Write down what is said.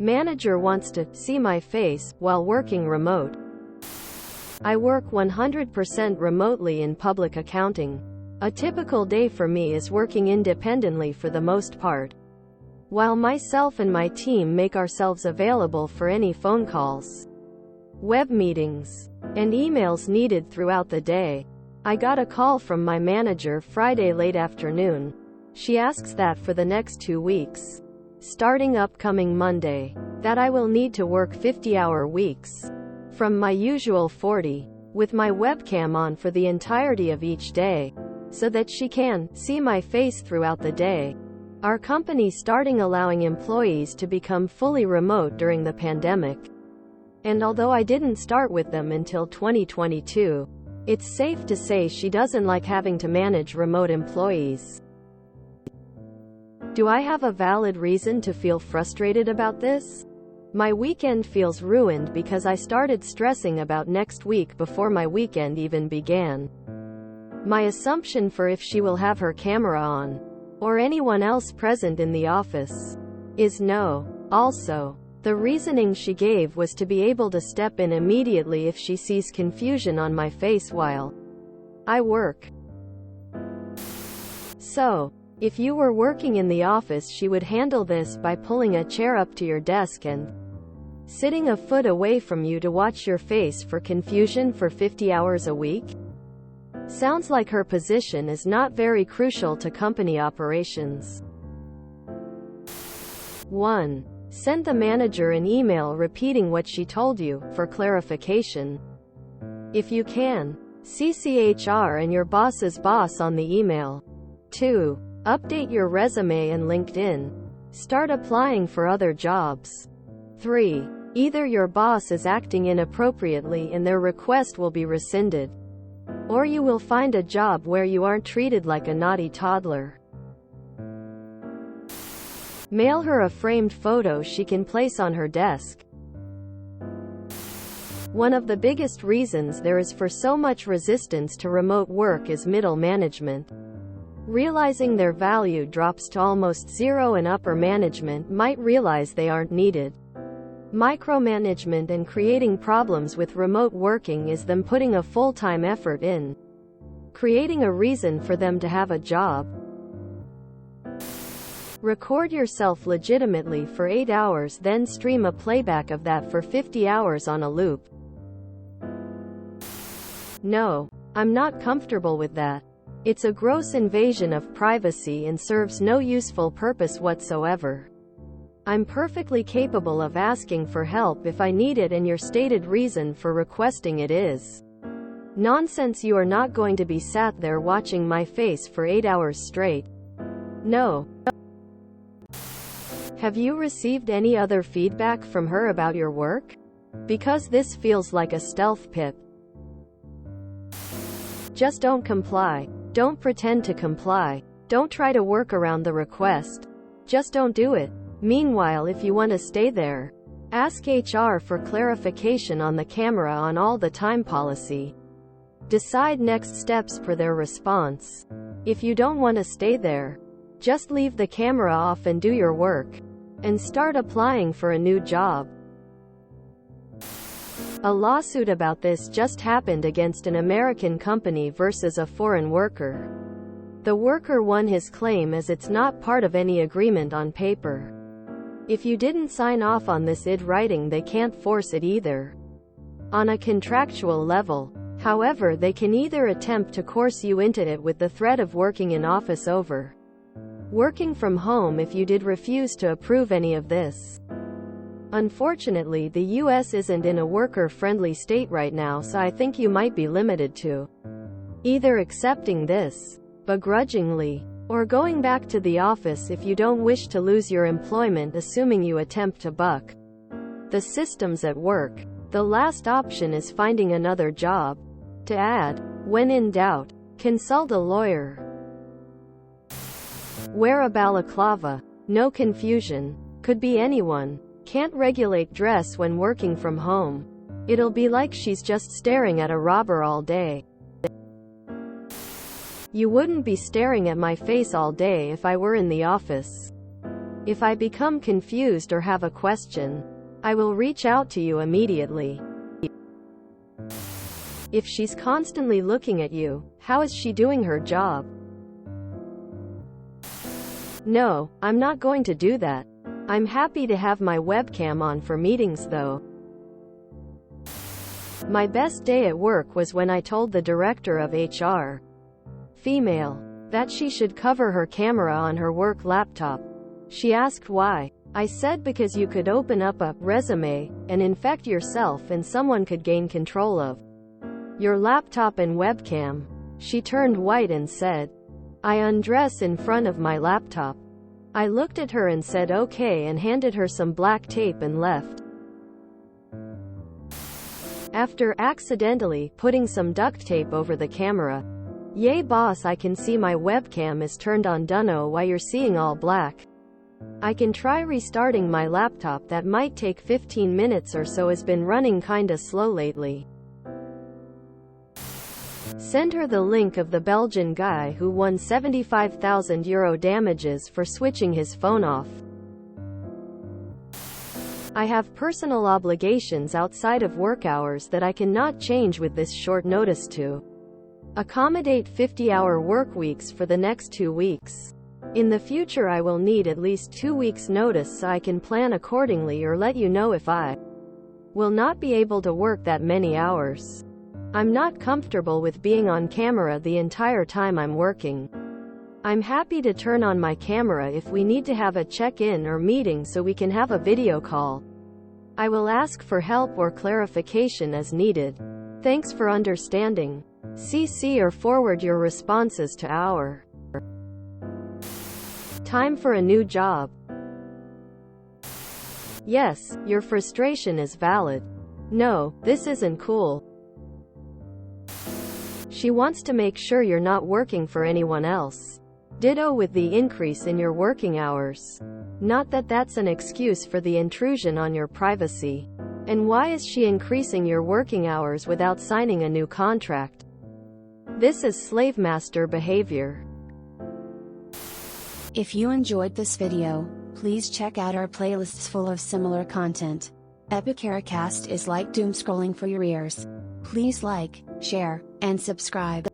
Manager wants to see my face while working remote. I work 100% remotely in public accounting. A typical day for me is working independently for the most part, while myself and my team make ourselves available for any phone calls, web meetings, and emails needed throughout the day. I got a call from my manager Friday late afternoon. She asks that for the next 2 weeks, starting upcoming Monday, that I will need to work 50-hour weeks, from my usual 40, with my webcam on for the entirety of each day, so that she can see my face throughout the day. Our company starting allowing employees to become fully remote during the pandemic. And although I didn't start with them until 2022, it's safe to say she doesn't like having to manage remote employees. Do I have a valid reason to feel frustrated about this? My weekend feels ruined because I started stressing about next week before my weekend even began. My assumption for if she will have her camera on, or anyone else present in the office, is no. Also, the reasoning she gave was to be able to step in immediately if she sees confusion on my face while I work. So, if you were working in the office, she would handle this by pulling a chair up to your desk and sitting a foot away from you to watch your face for confusion for 50 hours a week? Sounds like her position is not very crucial to company operations. 1. Send the manager an email repeating what she told you, for clarification. If you can, CC HR and your boss's boss on the email. 2. Update your resume and LinkedIn. Start applying for other jobs. 3. Either your boss is acting inappropriately and their request will be rescinded, or you will find a job where you aren't treated like a naughty toddler. Mail her a framed photo she can place on her desk. One of the biggest reasons there is for so much resistance to remote work is middle management. Realizing their value drops to almost zero, and upper management might realize they aren't needed. Micromanagement and creating problems with remote working is them putting a full-time effort in creating a reason for them to have a job. Record yourself legitimately for 8 hours, then stream a playback of that for 50 hours on a loop. No, I'm not comfortable with that. It's a gross invasion of privacy and serves no useful purpose whatsoever. I'm perfectly capable of asking for help if I need it, and your stated reason for requesting it is nonsense. You are not going to be sat there watching my face for 8 hours straight. No. Have you received any other feedback from her about your work? Because this feels like a stealth pip. Just don't comply. Don't pretend to comply. Don't try to work around the request. Just don't do it. Meanwhile, if you want to stay there, ask HR for clarification on the camera on all the time policy. Decide next steps per their response. If you don't want to stay there, just leave the camera off and do your work, and start applying for a new job. A lawsuit about this just happened against an American company versus a foreign worker. The worker won his claim as it's not part of any agreement on paper. If you didn't sign off on this in writing, they can't force it either. On a contractual level, however, they can either attempt to coerce you into it with the threat of working in office over working from home if you did refuse to approve any of this. Unfortunately, the US isn't in a worker-friendly state right now, so I think you might be limited to either accepting this begrudgingly, or going back to the office if you don't wish to lose your employment, assuming you attempt to buck the systems at work. The last option is finding another job. To add, when in doubt, consult a lawyer. Wear a balaclava. No confusion. Could be anyone. Can't regulate dress when working from home. It'll be like she's just staring at a robber all day. You wouldn't be staring at my face all day if I were in the office. If I become confused or have a question, I will reach out to you immediately. If she's constantly looking at you, how is she doing her job? No, I'm not going to do that. I'm happy to have my webcam on for meetings though. My best day at work was when I told the director of HR, female, that she should cover her camera on her work laptop. She asked why. I said because you could open up a resume and infect yourself and someone could gain control of your laptop and webcam. She turned white and said, I undress in front of my laptop. I looked at her and said okay and handed her some black tape and left. After accidentally putting some duct tape over the camera. Yay boss, I can see my webcam is turned on. Dunno why you're seeing all black. I can try restarting my laptop, that might take 15 minutes or so, has been running kinda slow lately. Send her the link of the Belgian guy who won €75,000 damages for switching his phone off. I have personal obligations outside of work hours that I cannot change with this short notice to accommodate 50-hour work weeks for the next 2 weeks. In the future I will need at least 2 weeks notice so I can plan accordingly or let you know if I will not be able to work that many hours. I'm not comfortable with being on camera the entire time I'm working. I'm happy to turn on my camera if we need to have a check-in or meeting so we can have a video call. I will ask for help or clarification as needed. Thanks for understanding. CC or forward your responses to our time for a new job. Yes, your frustration is valid. No, this isn't cool. She wants to make sure you're not working for anyone else. Ditto with the increase in your working hours. Not that that's an excuse for the intrusion on your privacy. And why is she increasing your working hours without signing a new contract? This is slave master behavior. If you enjoyed this video, please check out our playlists full of similar content. Epicaricast is like doom scrolling for your ears. Please like, share, and subscribe.